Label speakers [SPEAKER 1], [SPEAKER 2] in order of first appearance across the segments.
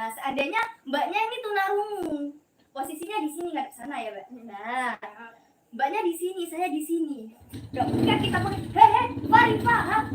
[SPEAKER 1] Nah, seandainya mbaknya ini tunarungu, posisinya di sini nggak ke sana ya, Mbak. Nah, mbaknya di sini, saya di sini. Gak mungkin kita pakai, Farifah,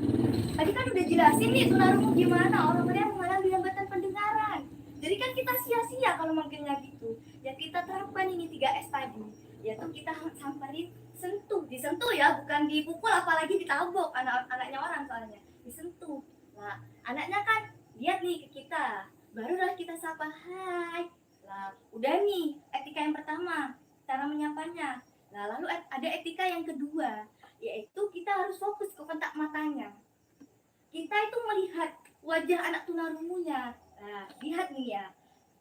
[SPEAKER 1] tadi kan udah jelasin nih tunarungu gimana orang-orang yang mengalami hambatan pendengaran. Jadi kan kita sia-sia kalau manggilnya gitu. Ya kita terapkan ini 3S tadi, yaitu kita samperin, sentuh, disentuh ya, bukan dipukul apalagi ditabok anak-anaknya orang soalnya. Disentuh. Nah, anaknya kan lihat nih ke kita, barulah kita sapa, hai. Nah, udah nih etika yang pertama, cara menyapanya. Nah, lalu ada etika yang kedua, yaitu kita harus fokus ke kontak matanya. Kita itu melihat wajah anak tunarungunya. Nah, lihat nih ya.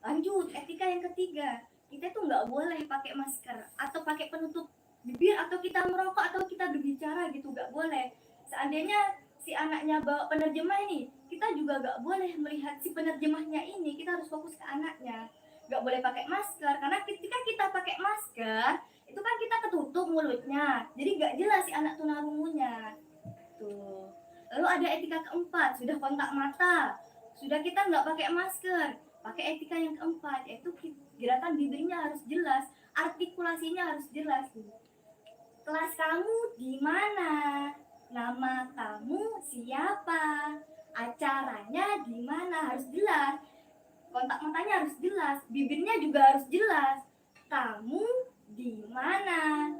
[SPEAKER 1] Lanjut, etika yang ketiga, kita itu nggak boleh pakai masker atau pakai penutup bibir atau kita merokok atau kita berbicara gitu, nggak boleh. Seandainya si anaknya bawa penerjemah ini, kita juga nggak boleh melihat si penerjemahnya ini, kita harus fokus ke anaknya. Nggak boleh pakai masker, karena ketika kita pakai masker, itu kan kita ketutup mulutnya, jadi nggak jelas si anak tunarungunya. Tuh. Lalu ada etika keempat, sudah kontak mata, sudah kita nggak pakai masker, pakai etika yang keempat, yaitu gerakan bibirnya harus jelas, artikulasinya harus jelas. Kelas kamu di mana? Nama kamu siapa? Acaranya di mana? Harus jelas. Kontak matanya harus jelas, bibirnya juga harus jelas. Kamu di mana?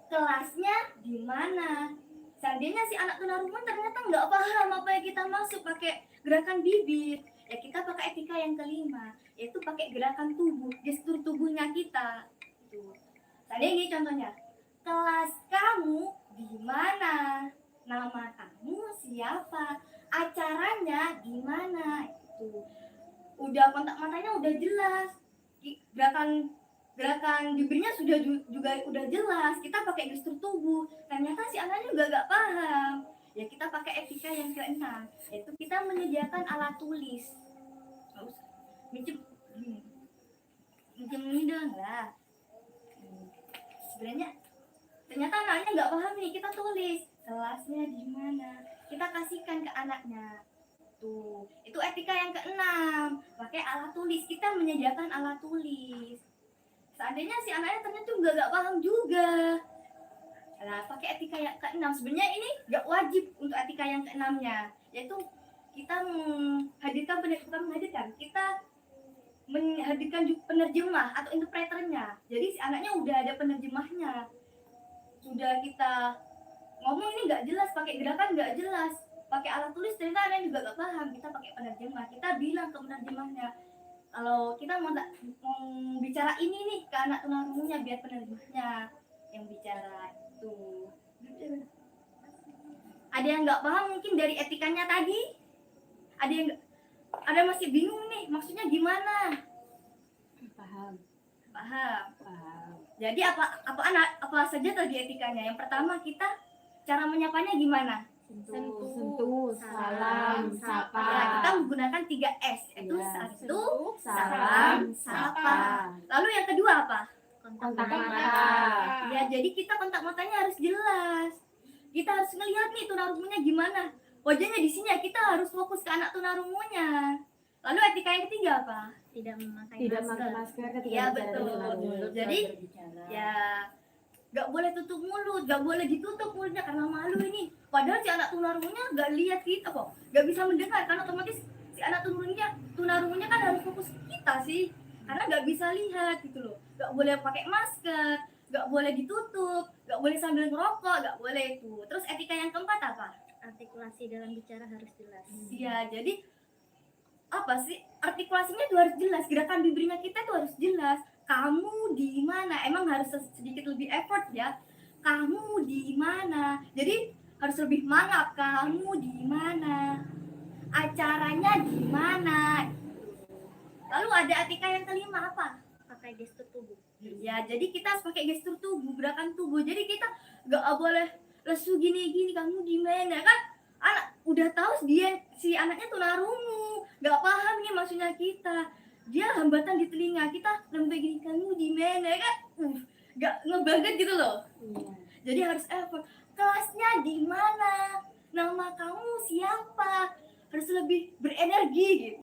[SPEAKER 1] Kelasnya di mana? Seandainya si anak tunarungu ternyata nggak paham apa yang kita maksud pakai gerakan bibir, ya kita pakai etika yang kelima, yaitu pakai gerakan tubuh, gestur tubuhnya kita. Tuh. Seandainya ini contohnya, kelas kamu di mana? Nama kamu siapa? Acaranya di mana? Itu udah kontak matanya udah jelas, gerakan bibirnya juga udah jelas, kita pakai gestur tubuh. Ternyata si anaknya juga gak paham, ya kita pakai etika yang keenam, yaitu kita menyediakan alat tulis. Minjem ini dong lah. Sebenarnya ternyata anaknya nggak paham nih, kita tulis kelasnya di mana, kita kasihkan ke anaknya. Tuh, itu etika yang keenam, pakai alat tulis, kita menyediakan alat tulis. Seandainya si anaknya ternyata juga gak paham juga, nah pakai etika yang keenam. Sebenarnya ini gak wajib untuk etika yang keenamnya, yaitu kita kita menghadirkan penerjemah atau interpreternya. Jadi si anaknya udah ada penerjemahnya, sudah kita ngomong ini gak jelas, pakai gerakan gak jelas, pakai alat tulis, ternyata anaknya juga gak paham, kita pakai penerjemah, kita bilang ke penerjemahnya, kalau kita mau bicara ini nih ke anak tunarungunya, biar penerjemahnya yang bicara. Itu ada yang nggak paham mungkin dari etikanya tadi, ada masih bingung nih maksudnya gimana?
[SPEAKER 2] Paham.
[SPEAKER 1] Jadi apa saja tadi etikanya? Yang pertama, kita cara menyapanya gimana?
[SPEAKER 2] Sentuh, salam, sapa.
[SPEAKER 1] Ya, kita menggunakan 3S, yaitu satu, salam, sapa. Lalu yang kedua apa?
[SPEAKER 2] Kontak mata.
[SPEAKER 1] Ya, jadi kita kontak matanya harus jelas. Kita harus ngelihat nih tunarungunya gimana. Wajahnya di sini ya, kita harus fokus ke anak tunarungunya. Lalu etika yang ketiga apa?
[SPEAKER 2] Tidak memakai masker ketika
[SPEAKER 1] ya, betul. Jadi ya gak boleh tutup mulut, gak boleh ditutup mulutnya karena malu ini. Padahal si anak tunarungunya gak lihat kita kok, gak bisa mendengar, karena otomatis si anak tunarungunya kan harus fokus kita sih, karena gak bisa lihat gitu loh. Gak boleh pakai masker, gak boleh ditutup, gak boleh sambil ngerokok, gak boleh itu. Terus etika yang keempat apa?
[SPEAKER 2] Artikulasi dalam bicara harus jelas.
[SPEAKER 1] Iya, jadi apa sih? Artikulasinya itu harus jelas, gerakan bibirnya kita itu harus jelas. Kamu di mana? Emang harus sedikit lebih effort ya. Kamu di mana? Jadi harus lebih mangap. Kamu di mana? Acaranya di mana? Lalu ada etika yang kelima apa?
[SPEAKER 2] Pakai gestur tubuh.
[SPEAKER 1] Ya, jadi kita harus pakai gestur tubuh, gerakan tubuh. Jadi kita gak boleh lesu gini-gini. Kamu di mana? Kan anak udah tahu si anaknya tunarungu, gak paham nih maksudnya kita. Dia hambatan di telinga, kita lembek gini, kamu di mana kan? Gak ngebanget gitu loh. Jadi harus effort. Kelasnya di mana? Nama kamu siapa? Harus lebih berenergi gitu.